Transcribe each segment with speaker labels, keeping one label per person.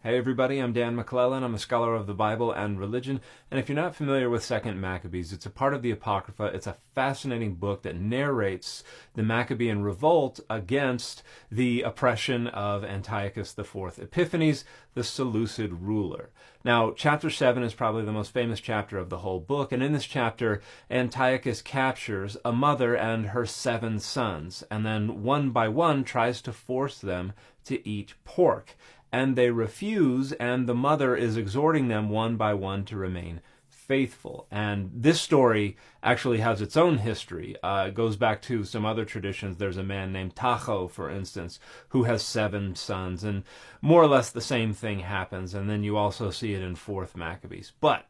Speaker 1: Hey everybody, I'm Dan McClellan. I'm a scholar of the Bible and religion, and if you're not familiar with 2nd Maccabees, it's a part of the Apocrypha. It's a fascinating book that narrates the Maccabean revolt against the oppression of Antiochus IV Epiphanes, the Seleucid ruler. Now, chapter 7 is probably the most famous chapter of the whole book, and in this chapter, Antiochus captures a mother and her 7 sons, and then one by one tries to force them to eat pork. And they refuse, and the mother is exhorting them one by one to remain faithful. And this story actually has its own history. It goes back to some other traditions. There's a man named Tacho, for instance, who has 7 sons, and more or less the same thing happens. And then you also see it in 4th Maccabees. But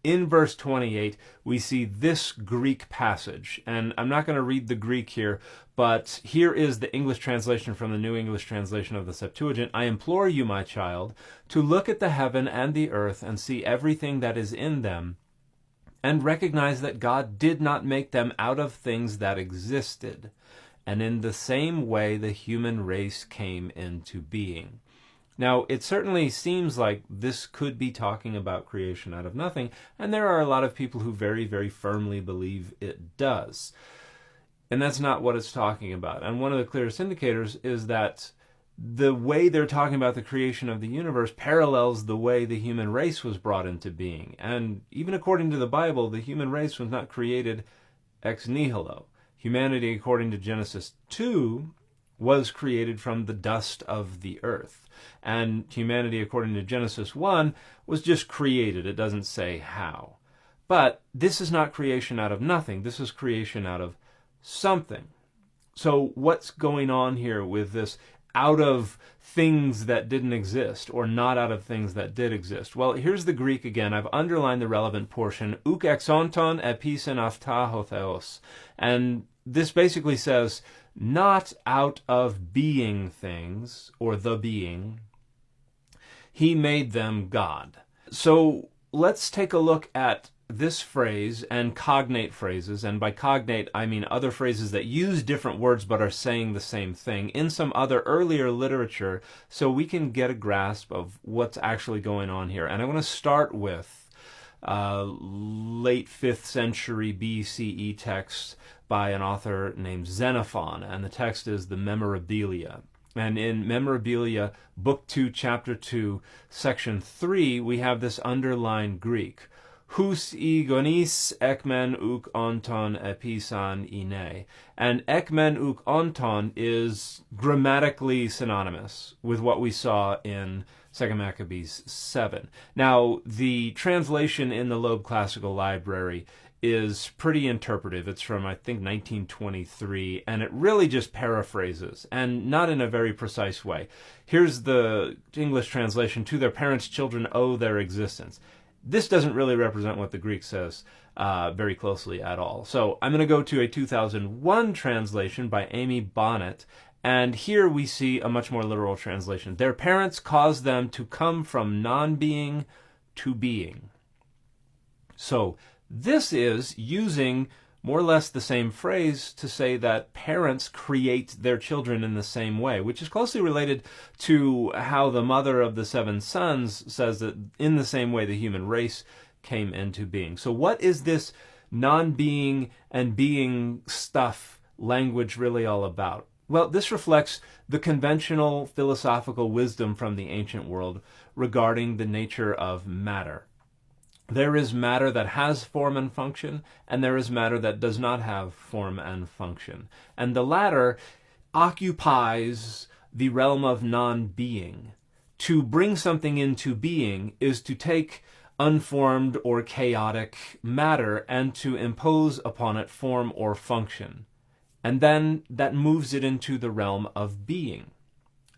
Speaker 1: in verse 28, we see this Greek passage, and I'm not going to read the Greek here, but here is the English translation from the New English Translation of the Septuagint. I implore you, my child, to look at the heaven and the earth and see everything that is in them, and recognize that God did not make them out of things that existed. And in the same way, the human race came into being. Now, it certainly seems like this could be talking about creation out of nothing, and there are a lot of people who very, very firmly believe it does. And that's not what it's talking about. And one of the clearest indicators is that the way they're talking about the creation of the universe parallels the way the human race was brought into being. And even according to the Bible, the human race was not created ex nihilo. Humanity, according to Genesis 2, was created from the dust of the earth. And humanity, according to Genesis 1, was just created. It doesn't say how. But this is not creation out of nothing. This is creation out of something. So what's going on here with this out of things that didn't exist, or not out of things that did exist? Well, here's the Greek again. I've underlined the relevant portion. Uk exonton episen aftahotheos. And this basically says, not out of being things, or the being, he made them God. So let's take a look at this phrase and cognate phrases, and by cognate I mean other phrases that use different words but are saying the same thing in some other earlier literature, so we can get a grasp of what's actually going on here. And I want to start with late 5th century BCE text by an author named Xenophon, and the text is the Memorabilia. And in Memorabilia, Book 2, Chapter 2, Section 3, we have this underlined Greek. Hous gonis ekmen uk onton episan ine. And ekmen uk onton is grammatically synonymous with what we saw in 2 Maccabees 7. Now, the translation in the Loeb Classical Library is pretty interpretive. It's from, I think, 1923, and it really just paraphrases, and not in a very precise way. Here's the English translation: to their parents, children owe their existence. This doesn't really represent what the Greek says very closely at all. So I'm going to go to a 2001 translation by Amy Bonnet, and here we see a much more literal translation. Their parents caused them to come from non-being to being. So this is using more or less the same phrase to say that parents create their children in the same way, which is closely related to how the mother of the 7 sons says that in the same way the human race came into being. So what is this non-being and being stuff language really all about? Well, this reflects the conventional philosophical wisdom from the ancient world regarding the nature of matter. There is matter that has form and function, and there is matter that does not have form and function. And the latter occupies the realm of non-being. To bring something into being is to take unformed or chaotic matter and to impose upon it form or function. And then that moves it into the realm of being.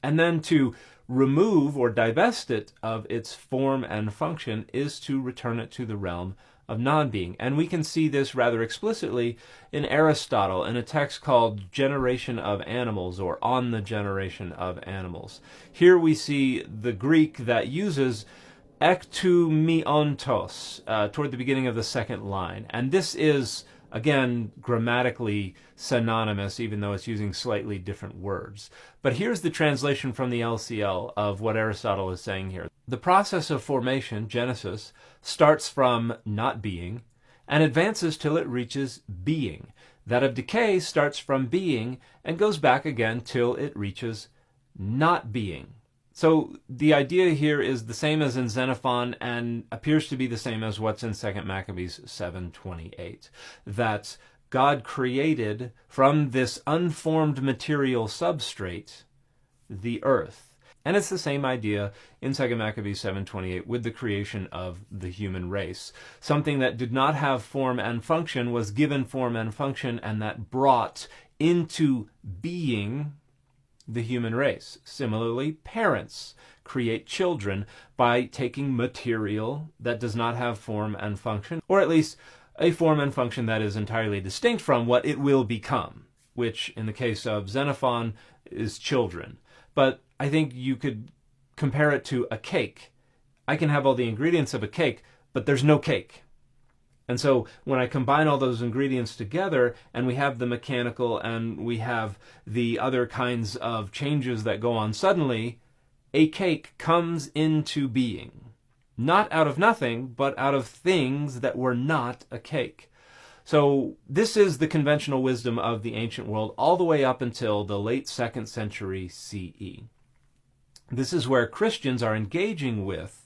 Speaker 1: And then to remove or divest it of its form and function is to return it to the realm of non-being. And we can see this rather explicitly in Aristotle in a text called Generation of Animals, or On the Generation of Animals. Here we see the Greek that uses ek tu miontos toward the beginning of the second line. And this is Again, grammatically synonymous, even though it's using slightly different words. But here's the translation from the LCL of what Aristotle is saying here. The process of formation, Genesis, starts from not being and advances till it reaches being. That of decay starts from being and goes back again till it reaches not being. So the idea here is the same as in Xenophon and appears to be the same as what's in 2 Maccabees 7:28. That God created from this unformed material substrate the earth. And it's the same idea in 2 Maccabees 7:28 with the creation of the human race. Something that did not have form and function was given form and function, and that brought into being the human race. Similarly, parents create children by taking material that does not have form and function, or at least a form and function that is entirely distinct from what it will become, which in the case of Xenophon is children. But I think you could compare it to a cake. I can have all the ingredients of a cake, but there's no cake. And so when I combine all those ingredients together, and we have the mechanical and we have the other kinds of changes that go on, suddenly a cake comes into being. Not out of nothing, but out of things that were not a cake. So this is the conventional wisdom of the ancient world all the way up until the late 2nd century CE. This is where Christians are engaging with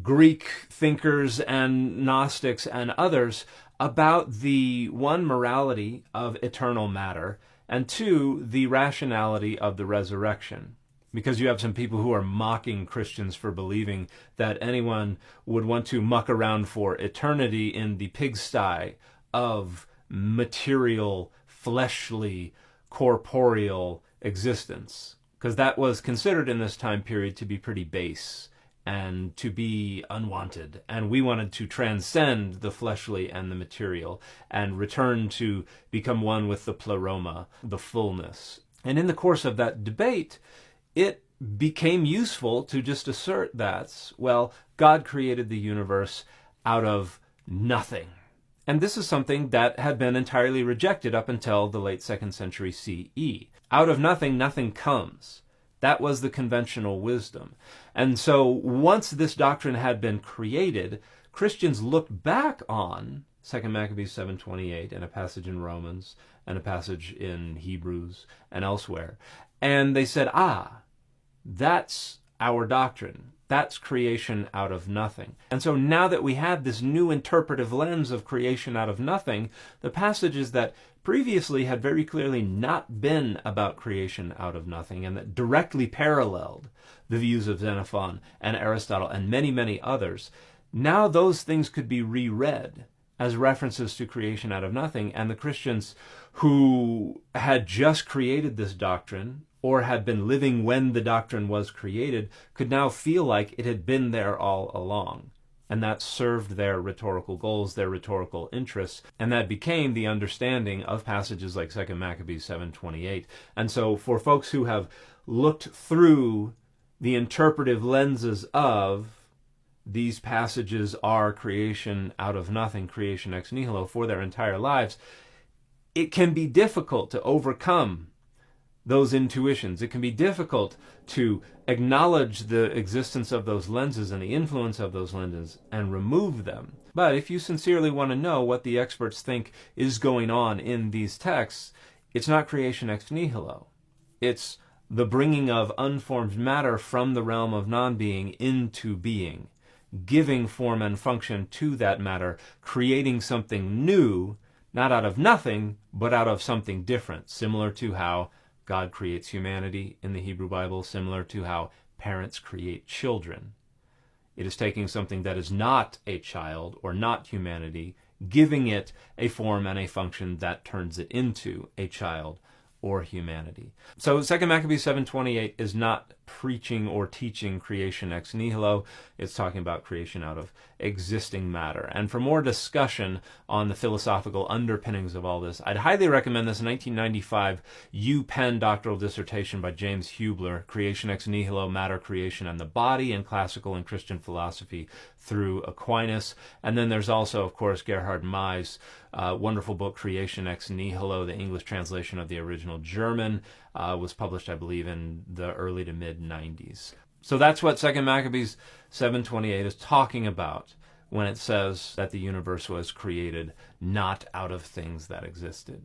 Speaker 1: Greek thinkers and Gnostics and others about the one, morality of eternal matter, and two, the rationality of the resurrection. Because you have some people who are mocking Christians for believing that anyone would want to muck around for eternity in the pigsty of material, fleshly, corporeal existence. Because that was considered in this time period to be pretty base and to be unwanted. And we wanted to transcend the fleshly and the material and return to become one with the pleroma, the fullness. And in the course of that debate, it became useful to just assert that, well, God created the universe out of nothing. And this is something that had been entirely rejected up until the late 2nd century CE. Out of nothing, nothing comes. That was the conventional wisdom. And so once this doctrine had been created, Christians looked back on 2 Maccabees 7:28 and a passage in Romans and a passage in Hebrews and elsewhere, and they said, that's our doctrine. That's creation out of nothing. And so now that we have this new interpretive lens of creation out of nothing, the passages that previously had very clearly not been about creation out of nothing and that directly paralleled the views of Xenophon and Aristotle and many, many others, now those things could be reread as references to creation out of nothing, and the Christians who had just created this doctrine or had been living when the doctrine was created could now feel like it had been there all along. And that served their rhetorical goals, their rhetorical interests, and that became the understanding of passages like 2 Maccabees 7:28. And so for folks who have looked through the interpretive lenses of these passages are creation out of nothing, creation ex nihilo, for their entire lives, it can be difficult to overcome those intuitions. It can be difficult to acknowledge the existence of those lenses and the influence of those lenses and remove them. But if you sincerely want to know what the experts think is going on in these texts, it's not creation ex nihilo. It's the bringing of unformed matter from the realm of non-being into being, giving form and function to that matter, creating something new, not out of nothing, but out of something different, similar to how God creates humanity in the Hebrew Bible, similar to how parents create children. It is taking something that is not a child or not humanity, giving it a form and a function that turns it into a child or humanity. So 2 Maccabees 7:28 is not preaching or teaching creation ex nihilo. It's talking about creation out of existing matter. And for more discussion on the philosophical underpinnings of all this, I'd highly recommend this 1995 UPenn doctoral dissertation by James Hubler, Creation ex nihilo, Matter, Creation, and the Body in Classical and Christian Philosophy through Aquinas. And then there's also, of course, Gerhard May's wonderful book, Creation ex nihilo. The English translation of the original German was published, I believe, in the early to mid-90s. So that's what 2 Maccabees 7:28 is talking about when it says that the universe was created not out of things that existed.